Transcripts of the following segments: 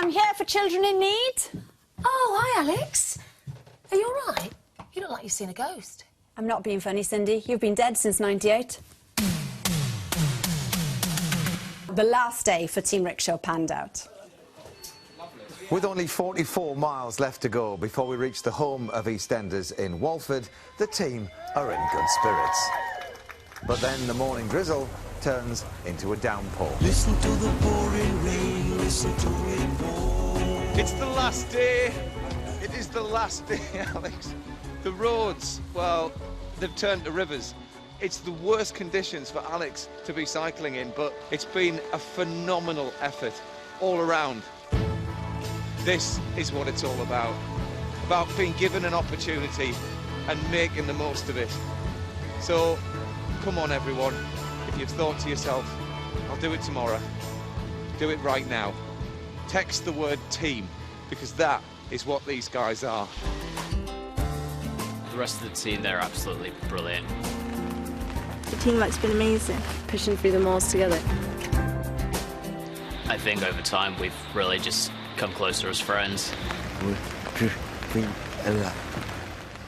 I'm here for children in need. Oh, hi, Alex. Are you all right? You look like you've seen a ghost. I'm not being funny, Cindy. You've been dead since '98. The last day for Team Rickshaw panned out. With only 44 miles left to go before we reach the home of EastEnders in Walford, the team are in good spirits. But then the morning drizzle turns into a downpour. Listen to the pouring rain, listen to it pour. It's the last day. It is the last day, Alex. The roads, well, they've turned to rivers. It's the worst conditions for Alex to be cycling in, but it's been a phenomenal effort all around. This is what it's all about being given an opportunity and making the most of it. So, come on everyone, if you've thought to yourself, I'll do it tomorrow, do it right now. Text the word team, because that is what these guys are. The rest of the team, they're absolutely brilliant. The teamwork's been amazing. Pushing through the miles together. I think over time we've really just come closer as friends.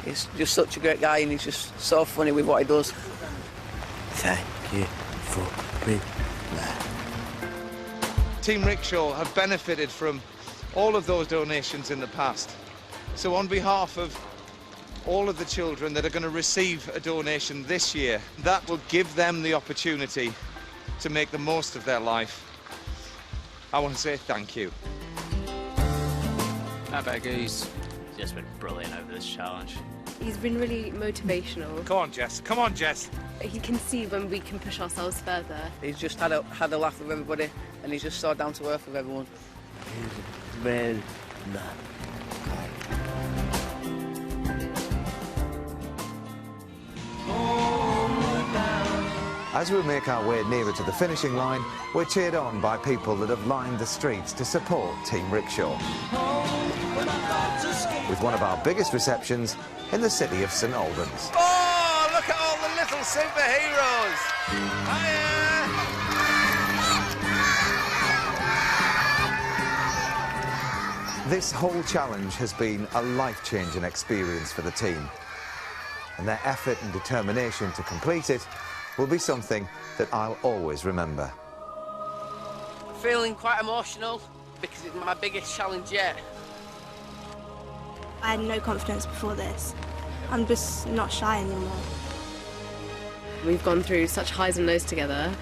He's just such a great guy and he's just so funny with what he does. Thank you for being there. Team Rickshaw have benefited from all of those donations in the past. So on behalf of all of the children that are going to receive a donation this year, that will give them the opportunity to make the most of their life. I want to say thank you. How about Goose? He's just been brilliant over this challenge. He's been really motivational. Come on, Jess. Come on, Jess. He can see when we can push ourselves further. He's just had a laugh with everybody and he's just so down to earth with everyone. He's very nice. As we make our way nearer to the finishing line, we're cheered on by people that have lined the streets to support Team Rickshaw, with one of our biggest receptions in the city of St Albans. Oh, look at all the little superheroes! Hiya! This whole challenge has been a life-changing experience for the team, and their effort and determination to complete it will be something that I'll always remember. Feeling quite emotional because it's my biggest challenge yet. I had no confidence before this. I'm just not shy anymore. We've gone through such highs and lows together,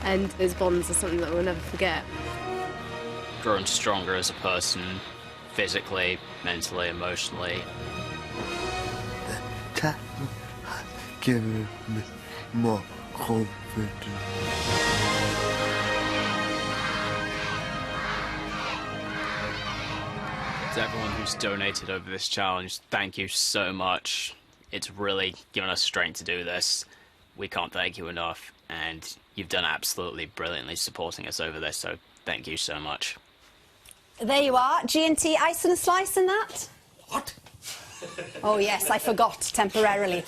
and those bonds are something that we'll never forget. Grown stronger as a person, physically, mentally, emotionally. The time has given me more confidence. To everyone who's donated over this challenge, thank you so much. It's really given us strength to do this. We can't thank you enough, and you've done absolutely brilliantly supporting us over this, so thank you so much. There you are, G&T ice and a slice and that. What? Oh yes, I forgot temporarily.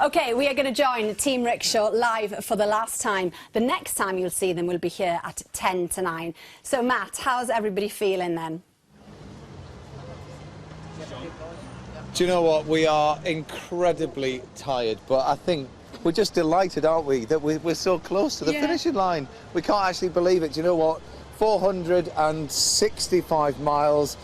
OK, we are going to join Team Rickshaw live for the last time. The next time you'll see them will be here at 10 to 9. So Matt, how's everybody feeling then? Do you know what? We are incredibly tired, but I think we're just delighted, aren't we, that we're so close to the finishing line. We can't actually believe it. Do you know what? 465 miles,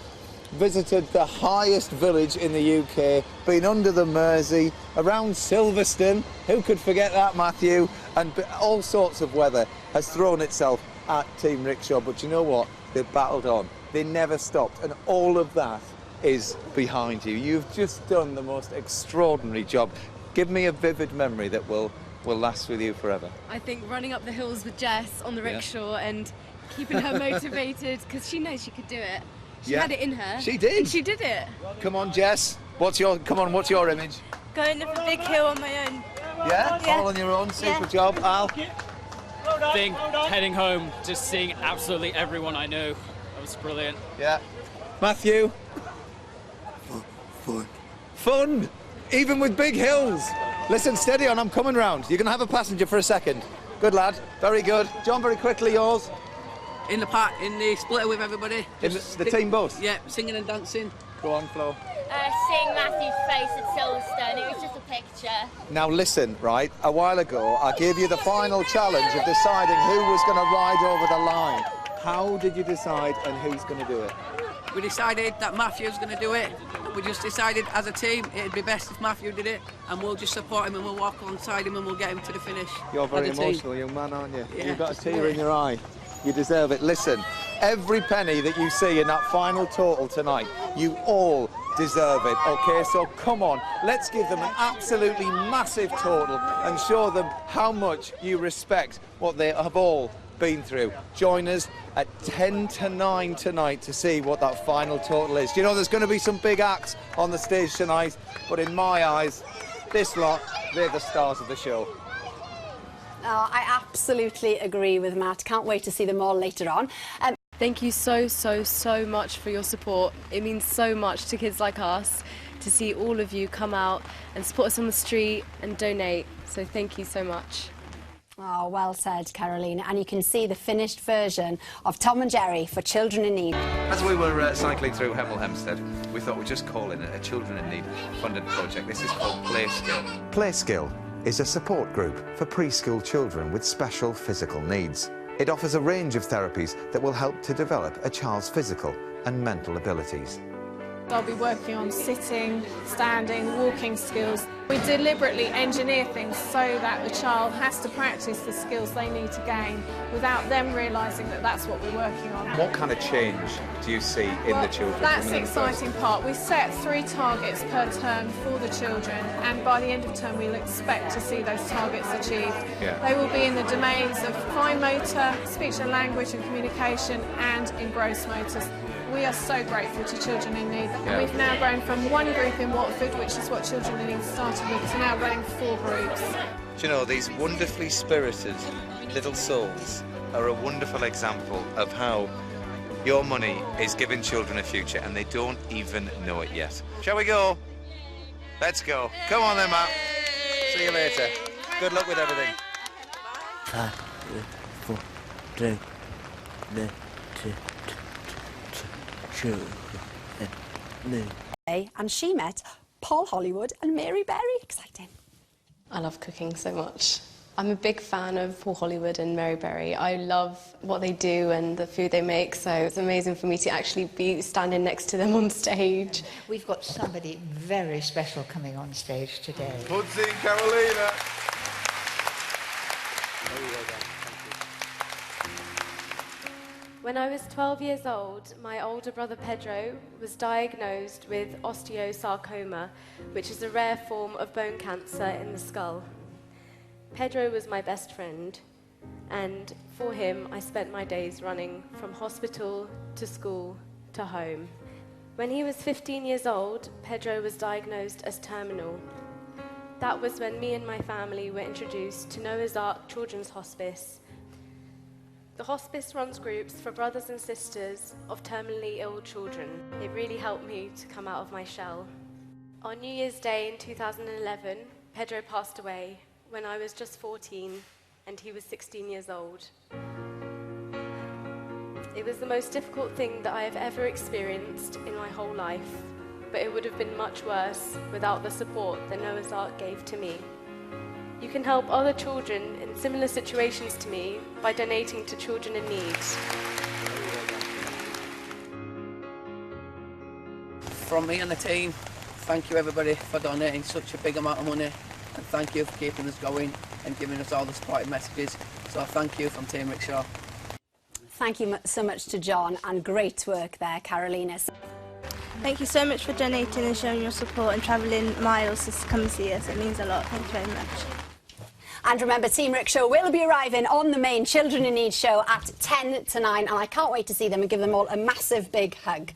visited the highest village in the UK, been under the Mersey, around Silverstone, who could forget that, Matthew, and all sorts of weather has thrown itself at Team Rickshaw. But you know what? They battled on. They never stopped, and all of that is behind you. You've just done the most extraordinary job. Give me a vivid memory that will last with you forever. I think running up the hills with Jess on the rickshaw and keeping her motivated, because she knows she could do it. She had it in her. She did. And she did it. Come on, Jess. What's your image? Going up a big hill on my own. Yeah? All on your own. Super job, Al. I think heading home, just seeing absolutely everyone I know, that was brilliant. Yeah. Matthew? Fun. Fun? Even with big hills? Listen, steady on, I'm coming round. You're going to have a passenger for a second. Good lad. Very good. John, very quickly, yours. in the splitter with everybody. In the team bus? Yeah, singing and dancing. Go on, Flo. Seeing Matthew's face at Silverstone, it was just a picture. Now listen, right, a while ago I gave you the final challenge of deciding who was going to ride over the line. How did you decide and who's going to do it? We decided that Matthew's going to do it. We just decided as a team it'd be best if Matthew did it, and we'll just support him and we'll walk alongside him and we'll get him to the finish. You're very as a team. emotional young man, aren't you? Yeah. You've got a tear in your eye. You deserve it. Listen, every penny that you see in that final total tonight, you all deserve it, okay? So come on, let's give them an absolutely massive total and show them how much you respect what they have all been through. Join us at 10 to 9 tonight to see what that final total is. You know, there's going to be some big acts on the stage tonight, but in my eyes, this lot, they're the stars of the show. Oh, I absolutely agree with Matt. Can't wait to see them all later on. Thank you so much for your support. It means so much to kids like us to see all of you come out and support us on the street and donate. So thank you so much. Oh, well said, Carolina. And you can see the finished version of Tom and Jerry for Children in Need. As we were cycling through Hemel Hempstead, we thought we'd just call in a Children in Need funded project. This is called Play Skill. Play Skill is a support group for preschool children with special physical needs. It offers a range of therapies that will help to develop a child's physical and mental abilities. I'll be working on sitting, standing, walking skills. We deliberately engineer things so that the child has to practice the skills they need to gain without them realising that that's what we're working on. What kind of change do you see in the children? That's the exciting part. We set 3 targets per term for the children, and by the end of term we'll expect to see those targets achieved. Yeah. They will be in the domains of fine motor, speech and language and communication, and in gross motor. We are so grateful to Children in Need. Yeah. We've now grown from 1 group in Watford, which is what Children in Need started with, to now running 4 groups. Do you know, these wonderfully spirited little souls are a wonderful example of how your money is giving children a future and they don't even know it yet. Shall we go? Let's go. Come on then, Matt. See you later. Good luck with everything. 5, 4, 3, 2, 2. And she met Paul Hollywood and Mary Berry. Exciting. I love cooking so much. I'm a big fan of Paul Hollywood and Mary Berry. I love what they do and the food they make, so it's amazing for me to actually be standing next to them on stage. We've got somebody very special coming on stage today. Pudsey, Carolina. When I was 12 years old, my older brother Pedro was diagnosed with osteosarcoma, which is a rare form of bone cancer in the skull. Pedro was my best friend, and for him, I spent my days running from hospital to school to home. When he was 15 years old, Pedro was diagnosed as terminal. That was when me and my family were introduced to Noah's Ark Children's Hospice. The hospice runs groups for brothers and sisters of terminally ill children. It really helped me to come out of my shell. On New Year's Day in 2011, Pedro passed away when I was just 14 and he was 16 years old. It was the most difficult thing that I have ever experienced in my whole life, but it would have been much worse without the support that Noah's Ark gave to me. You can help other children in similar situations to me by donating to Children in Need. From me and the team, thank you everybody for donating such a big amount of money, and thank you for keeping us going and giving us all the supporting messages. So thank you from Team Rickshaw. Thank you so much to John, and great work there, Carolina. Thank you so much for donating and showing your support and travelling miles to come and see us. It means a lot. Thank you very much. And remember, Team Rickshaw will be arriving on the main Children in Need show at 10 to 9, and I can't wait to see them and give them all a massive big hug.